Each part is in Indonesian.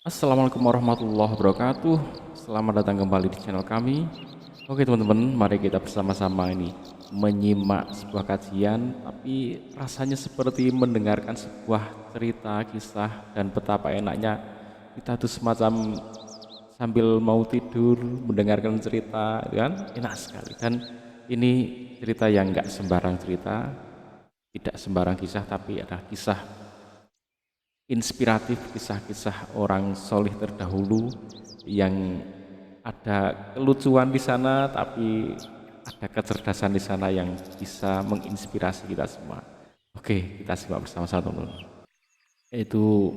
Assalamualaikum warahmatullahi wabarakatuh. Selamat datang kembali di channel kami. Oke teman-teman, mari kita bersama-sama ini menyimak sebuah kajian, tapi rasanya seperti mendengarkan sebuah cerita, kisah, dan betapa enaknya kita tuh semacam sambil mau tidur mendengarkan cerita, kan? Enak sekali. Dan ini cerita yang nggak sembarang cerita, tidak sembarang kisah, tapi ada kisah inspiratif, kisah-kisah orang solih terdahulu yang ada kelucuan di sana, tapi ada kecerdasan di sana yang bisa menginspirasi kita semua. Oke, kita simak bersama-sama teman-teman. Itu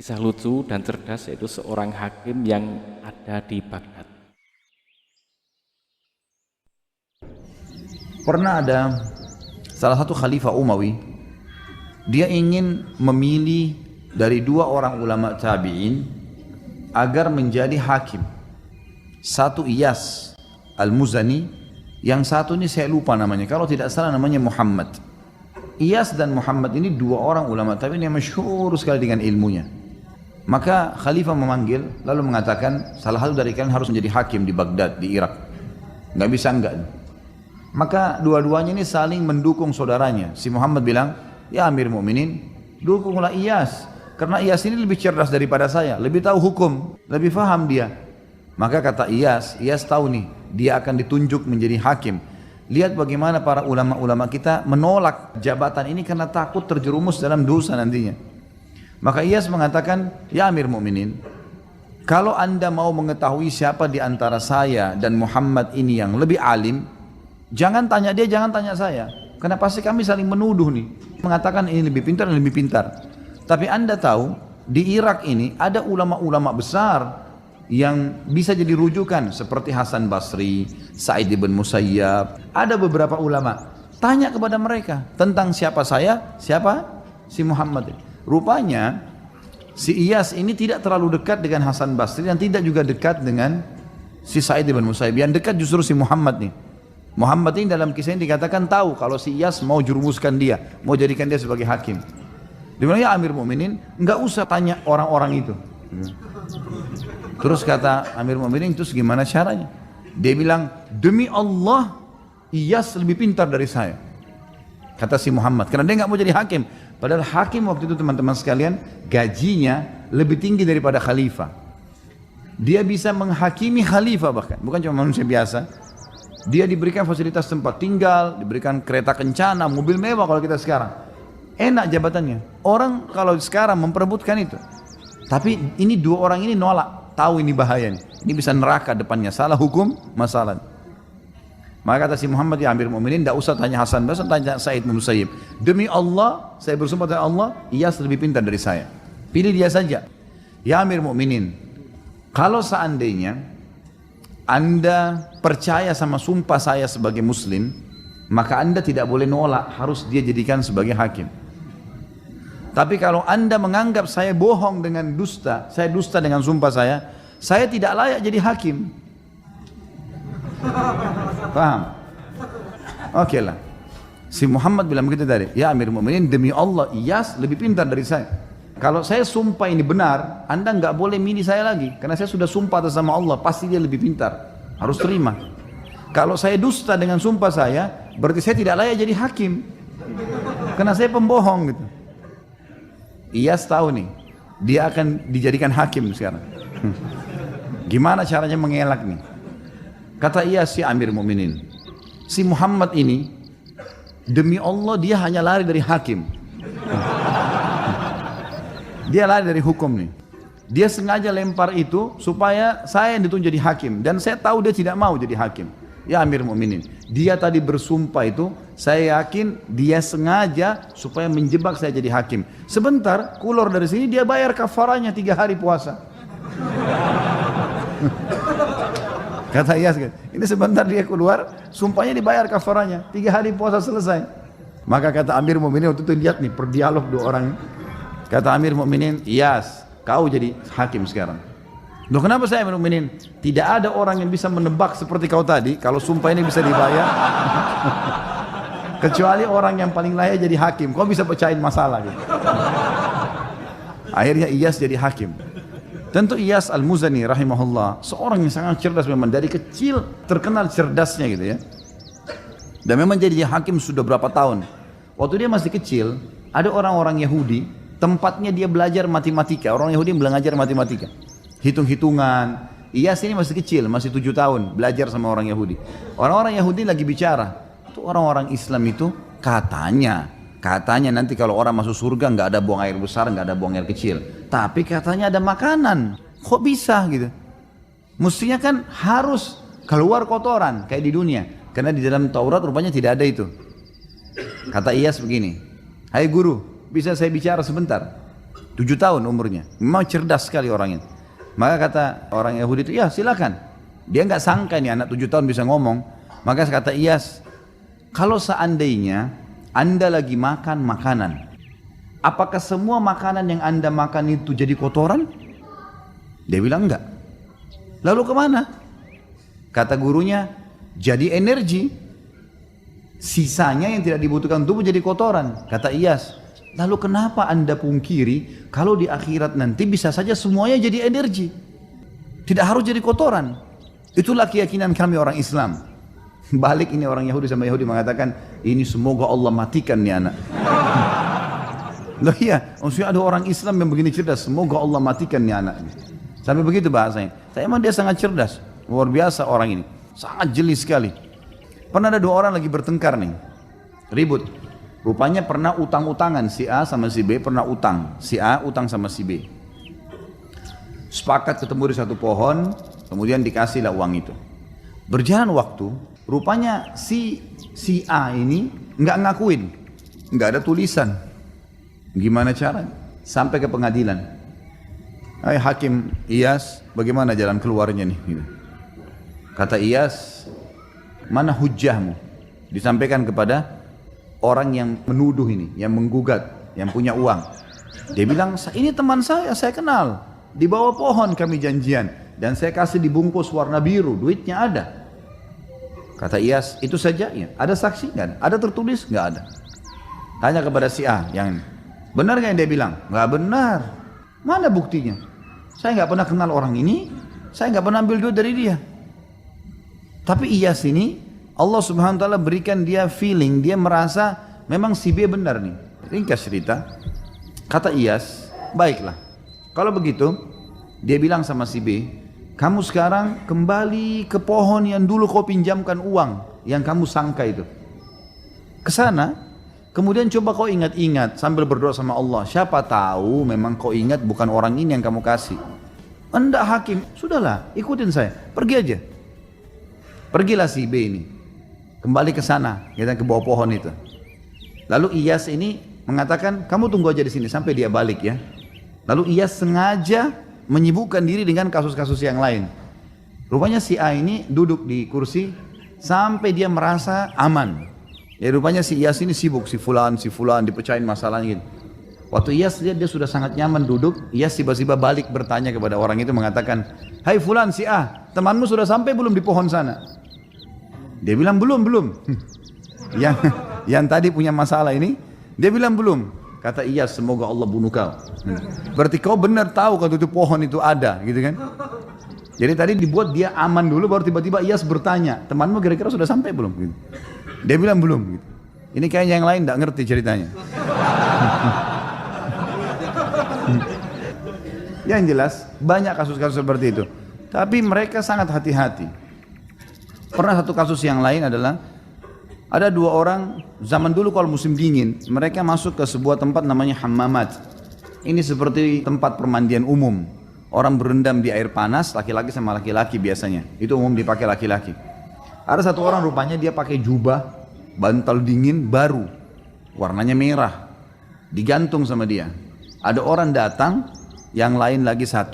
kisah lucu dan cerdas, yaitu seorang hakim yang ada di Baghdad. Pernah ada salah satu khalifah Umawi, dia ingin memilih dari dua orang ulama tabi'in agar menjadi hakim. Satu Iyas Al-Muzani, yang satu ini saya lupa namanya, kalau tidak salah namanya Muhammad. Iyas dan Muhammad ini dua orang ulama tabi'in yang masyhur sekali dengan ilmunya. Maka khalifah memanggil lalu mengatakan, salah satu dari kalian harus menjadi hakim di Baghdad, di Irak. Nggak bisa enggak. Maka dua-duanya ini saling mendukung saudaranya. Si Muhammad bilang, ya Amir Mu'minin, dukunglah Iyas, karena Iyas ini lebih cerdas daripada saya, lebih tahu hukum, lebih faham dia. Maka kata Iyas tahu nih, dia akan ditunjuk menjadi hakim. Lihat bagaimana para ulama-ulama kita menolak jabatan ini karena takut terjerumus dalam dosa nantinya. Maka Iyas mengatakan, ya Amir Mu'minin, kalau anda mau mengetahui siapa di antara saya dan Muhammad ini yang lebih alim, jangan tanya dia, jangan tanya saya. Karena pasti kami saling menuduh nih, mengatakan ini lebih pintar dan lebih pintar. Tapi anda tahu, di Irak ini ada ulama-ulama besar yang bisa jadi rujukan seperti Hasan Basri, Sa'id ibn Musayyab. Ada beberapa ulama. Tanya kepada mereka tentang siapa saya, siapa si Muhammad. Rupanya si Iyas ini tidak terlalu dekat dengan Hasan Basri dan tidak juga dekat dengan si Sa'id ibn Musayyab. Yang dekat justru si Muhammad nih. Muhammad ini dalam kisah ini dikatakan tahu kalau si Iyas mau jurumuskan dia, mau jadikan dia sebagai hakim. Dia bilang, ya Amir Mu'minin, enggak usah tanya orang-orang itu. Terus kata Amir Mu'minin, terus gimana caranya? Dia bilang, demi Allah, Iyas lebih pintar dari saya. Kata si Muhammad, karena dia enggak mau jadi hakim. Padahal hakim waktu itu teman-teman sekalian, gajinya lebih tinggi daripada khalifah. Dia bisa menghakimi khalifah bahkan, bukan cuma manusia biasa. Dia diberikan fasilitas tempat tinggal, diberikan kereta kencana, mobil mewah kalau kita sekarang. Enak jabatannya. Orang kalau sekarang memperebutkan itu. Tapi ini dua orang ini nolak, tahu ini bahaya nih. Ini bisa neraka depannya, salah hukum, masalah. Maka kata si Muhammad, ya Amir Mu'minin, tidak usah tanya Hasan Basri, tanya Sa'id bin Musayyib. Demi Allah, saya bersumpah dengan Allah, Iyas lebih pintar dari saya. Pilih dia saja. Ya Amir Mu'minin, kalau seandainya anda percaya sama sumpah saya sebagai muslim, maka anda tidak boleh nolak, harus dia jadikan sebagai hakim. Tapi kalau anda menganggap saya bohong dengan dusta, saya dusta dengan sumpah saya tidak layak jadi hakim. Paham? Oke lah. Si Muhammad bilang begitu tadi, ya Amir Mu'minin, demi Allah Iyas lebih pintar dari saya. Kalau saya sumpah ini benar, anda nggak boleh milih saya lagi, karena saya sudah sumpah atas nama Allah, pasti dia lebih pintar, harus terima. Kalau saya dusta dengan sumpah saya, berarti saya tidak layak jadi hakim, karena saya pembohong gitu. Iyas tahu nih, dia akan dijadikan hakim sekarang. Gimana caranya mengelak nih? Kata Iyas, si Amir Mu'minin, si Muhammad ini, demi Allah dia hanya lari dari hakim. Dia lari dari hukum nih. Dia sengaja lempar itu supaya saya yang ditunjuk jadi hakim. Dan saya tahu dia tidak mau jadi hakim. Ya Amir Mu'minin, dia tadi bersumpah itu, saya yakin dia sengaja supaya menjebak saya jadi hakim. Sebentar, keluar dari sini dia bayar kafaranya 3 hari puasa. Kata Iyas, ini sebentar dia keluar, sumpahnya dibayar kafaranya, 3 hari puasa selesai. Maka kata Amir Mu'minin, waktu itu lihat nih, berdialog dua orang. Kata Amir Mu'minin, Iyas, kau jadi hakim sekarang. Loh kenapa saya Amir Mu'minin? Tidak ada orang yang bisa menebak seperti kau tadi, kalau sumpah ini bisa dibayar. Kecuali orang yang paling layak jadi hakim, kau bisa pecahin masalah gitu. Akhirnya Iyas jadi hakim. Tentu Iyas Al-Muzani rahimahullah seorang yang sangat cerdas, memang dari kecil terkenal cerdasnya gitu ya. Dan memang jadi hakim sudah berapa tahun. Waktu dia masih kecil, ada orang-orang Yahudi, tempatnya dia belajar matematika. Orang Yahudi belajar matematika, hitung-hitungan. Iyas ini masih kecil, masih 7 tahun, belajar sama orang Yahudi. Orang-orang Yahudi lagi bicara. Itu orang-orang Islam itu katanya nanti kalau orang masuk surga nggak ada buang air besar, nggak ada buang air kecil. Tapi katanya ada makanan. Kok bisa gitu? Mestinya kan harus keluar kotoran kayak di dunia. Karena di dalam Taurat rupanya tidak ada itu. Kata Iyas begini, hai guru, bisa saya bicara sebentar? 7 tahun umurnya. Memang cerdas sekali orangnya. Maka kata orang Yahudi itu, ya silakan. Dia nggak sangka ini anak 7 tahun bisa ngomong. Maka kata Iyas, kalau seandainya Anda lagi makan makanan, apakah semua makanan yang Anda makan itu jadi kotoran? Dia bilang enggak. Lalu kemana? Kata gurunya, jadi energi. Sisanya yang tidak dibutuhkan tubuh jadi kotoran. Kata Iyas, lalu kenapa Anda pungkiri kalau di akhirat nanti bisa saja semuanya jadi energi, tidak harus jadi kotoran? Itulah keyakinan kami orang Islam. Balik ini orang Yahudi sama Yahudi mengatakan, ini semoga Allah matikan nih anak. Loh iya, maksudnya ada orang Islam yang begini cerdas, semoga Allah matikan nih anak. Sampai begitu bahasanya. Tapi emang dia sangat cerdas, luar biasa orang ini, sangat jeli sekali. Pernah ada 2 orang lagi bertengkar nih, ribut. Rupanya pernah utang-utangan, si A sama si B pernah utang. Si A utang sama si B. Sepakat ketemu di satu pohon, kemudian dikasihlah uang itu. Berjalan waktu, rupanya si A ini nggak ngakuin, nggak ada tulisan. Gimana caranya? Sampai ke pengadilan. Hai Hakim Iyas, bagaimana jalan keluarnya nih? Gitu. Kata Iyas, mana hujjahmu? Disampaikan kepada orang yang menuduh ini, yang menggugat, yang punya uang. Dia bilang, ini teman saya kenal. Di bawah pohon kami janjian. Dan saya kasih dibungkus warna biru, duitnya ada. Kata Iyas, itu saja ya. Ada saksi nggak ada? Ada tertulis nggak ada? Tanya kepada si A yang ini, benar nggak yang dia bilang? Nggak benar. Mana buktinya? Saya nggak pernah kenal orang ini. Saya nggak pernah ambil duit dari dia. Tapi Iyas ini Allah Subhanahu Wa Taala berikan dia feeling, dia merasa memang si B benar nih. Ringkas cerita. Kata Iyas, baiklah. Kalau begitu, dia bilang sama si B, kamu sekarang kembali ke pohon yang dulu kau pinjamkan uang yang kamu sangka itu. Kesana, kemudian coba kau ingat-ingat sambil berdoa sama Allah. Siapa tahu memang kau ingat bukan orang ini yang kamu kasih. Enggak Hakim, sudahlah, ikutin saya, pergi aja. Pergilah si B ini, kembali ke sana, kita ke bawah pohon itu. Lalu Iyas ini mengatakan, kamu tunggu aja di sini sampai dia balik ya. Lalu Iyas sengaja menyibukkan diri dengan kasus-kasus yang lain. Rupanya si A ini duduk di kursi sampai dia merasa aman. Ya rupanya si Iyas ini sibuk, si fulan dipecahin masalahnya gitu. Waktu Iyas lihat dia sudah sangat nyaman duduk, Iyas tiba-tiba balik bertanya kepada orang itu mengatakan, hai fulan si A, temanmu sudah sampai belum di pohon sana? Dia bilang belum. Yang tadi punya masalah ini, dia bilang belum. Kata Iyas, semoga Allah bunuh kau. Berarti kau benar tahu kalau itu pohon itu ada, gitu kan? Jadi tadi dibuat dia aman dulu, baru tiba-tiba Iyas bertanya, temanmu kira-kira sudah sampai belum? Gitu. Dia bilang belum. Gitu. Ini kayaknya yang lain tidak ngerti ceritanya. Yang jelas banyak kasus-kasus seperti itu. Tapi mereka sangat hati-hati. Pernah satu kasus yang lain adalah ada 2 orang zaman dulu kalau musim dingin, mereka masuk ke sebuah tempat namanya hammamat. Ini seperti tempat permandian umum. Orang berendam di air panas, laki-laki sama laki-laki biasanya. Itu umum dipakai laki-laki. Ada 1 orang rupanya dia pakai jubah, bantal dingin baru, warnanya merah, digantung sama dia. Ada orang datang, yang lain lagi 1,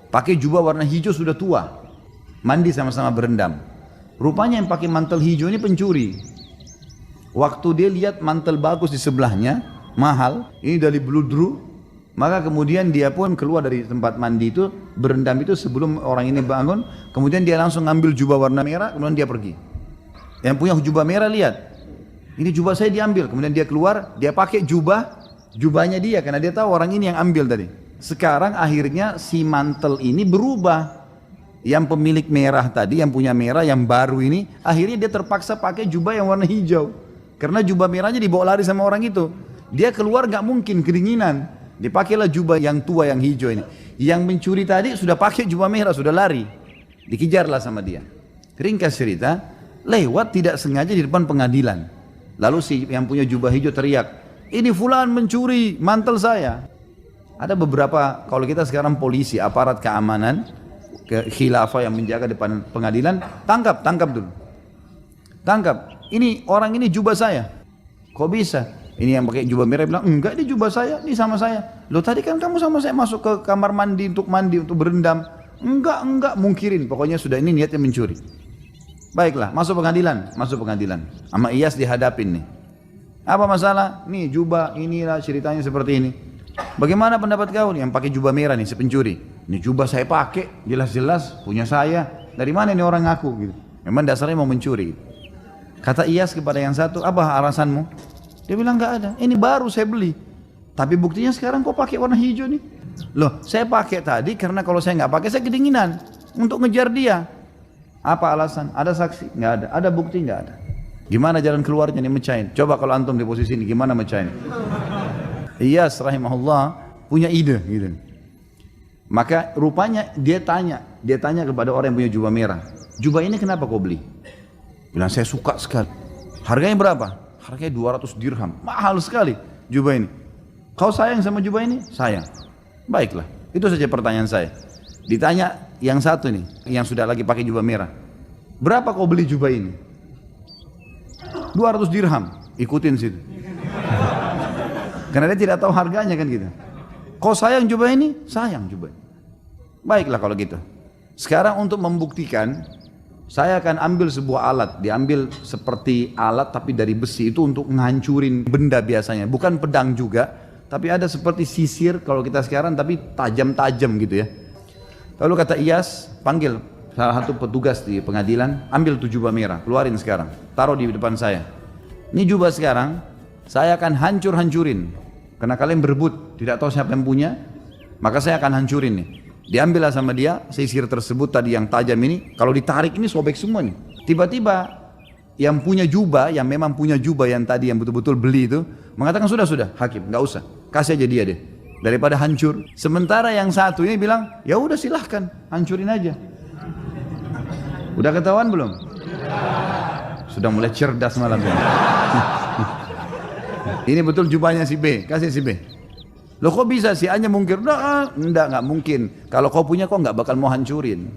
pakai jubah warna hijau sudah tua, mandi sama-sama berendam. Rupanya yang pakai mantel hijau ini pencuri. Waktu dia lihat mantel bagus di sebelahnya, mahal, ini dari bludru, maka kemudian dia pun keluar dari tempat mandi itu, berendam itu sebelum orang ini bangun, kemudian dia langsung ngambil jubah warna merah, kemudian dia pergi. Yang punya jubah merah lihat, ini jubah saya diambil, kemudian dia keluar, dia pakai jubahnya dia, karena dia tahu orang ini yang ambil tadi. Sekarang akhirnya si mantel ini berubah. Yang pemilik merah tadi, yang punya merah, yang baru ini, akhirnya dia terpaksa pakai jubah yang warna hijau. Karena jubah merahnya dibawa lari sama orang itu. Dia keluar gak mungkin, kedinginan. Dipakailah jubah yang tua, yang hijau ini. Yang mencuri tadi sudah pakai jubah merah, sudah lari. Dikejarlah sama dia. Ringkas cerita, lewat tidak sengaja di depan pengadilan. Lalu si yang punya jubah hijau teriak, ini fulan mencuri mantel saya. Ada beberapa, kalau kita sekarang polisi, aparat keamanan, ke khilafah yang menjaga depan pengadilan, tangkap dulu. Tangkap, ini orang ini jubah saya. Kok bisa? Ini yang pakai jubah merah bilang, enggak, ini jubah saya, ini sama saya. Loh tadi kan kamu sama saya masuk ke kamar mandi, untuk berendam. Enggak, mungkirin. Pokoknya sudah ini niatnya mencuri. Baiklah, masuk pengadilan. Sama Iyas dihadapin nih. Apa masalah? Nih jubah, inilah ceritanya seperti ini. Bagaimana pendapat kau nih yang pakai jubah merah nih, si pencuri? Ini jubah saya pakai, jelas-jelas punya saya. Dari mana ini orang ngaku gitu? Memang dasarnya mau mencuri. Kata Iyas kepada yang satu, apa alasanmu? Dia bilang nggak ada. Ini baru saya beli. Tapi buktinya sekarang kok pakai warna hijau nih? Loh, saya pakai tadi karena kalau saya nggak pakai saya kedinginan untuk ngejar dia. Apa alasan? Ada saksi? Nggak ada. Ada bukti? Nggak ada. Gimana jalan keluarnya nih mecahin? Coba kalau antum di posisi ini gimana mecahin? Iyas rahimahullah punya ide gitu. Maka rupanya dia tanya kepada orang yang punya jubah merah, jubah ini kenapa kau beli? Bilang saya suka sekali. Harganya berapa? Harganya 200 dirham, mahal sekali jubah ini. Kau sayang sama jubah ini? Sayang. Baiklah, itu saja pertanyaan saya. Ditanya yang satu nih, yang sudah lagi pakai jubah merah, berapa kau beli jubah ini? 200 dirham, ikutin situ. Karena dia tidak tahu harganya kan gitu. Kau sayang jubah ini? Sayang jubah ini. Baiklah kalau gitu. Sekarang untuk membuktikan, saya akan ambil sebuah alat. Diambil seperti alat tapi dari besi, itu untuk menghancurin benda biasanya. Bukan pedang juga, tapi ada seperti sisir kalau kita sekarang tapi tajam-tajam gitu ya. Lalu kata Iyas, panggil salah satu petugas di pengadilan, ambil tuh jubah merah, keluarin sekarang, taruh di depan saya. Ini jubah sekarang, saya akan hancur-hancurin. Karena kalian berebut, tidak tahu siapa yang punya, maka saya akan hancurin nih. Diambillah sama dia sisir tersebut tadi yang tajam ini, kalau ditarik ini sobek semua nih. Tiba-tiba yang punya jubah, yang memang punya jubah yang tadi yang betul-betul beli itu, mengatakan sudah hakim, nggak usah, kasih aja dia deh, daripada hancur. Sementara yang satu ini bilang, ya udah silahkan, hancurin aja. Udah ketahuan belum? Sudah mulai cerdas malam ini. Ini betul jubahnya si B, kasih si B. Loh kok bisa si A-nya mungkir? Nggak mungkin. Kalau kau punya kau nggak bakal mau hancurin.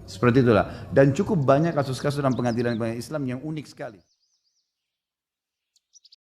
Seperti itulah. Dan cukup banyak kasus-kasus dalam pengadilan Islam yang unik sekali.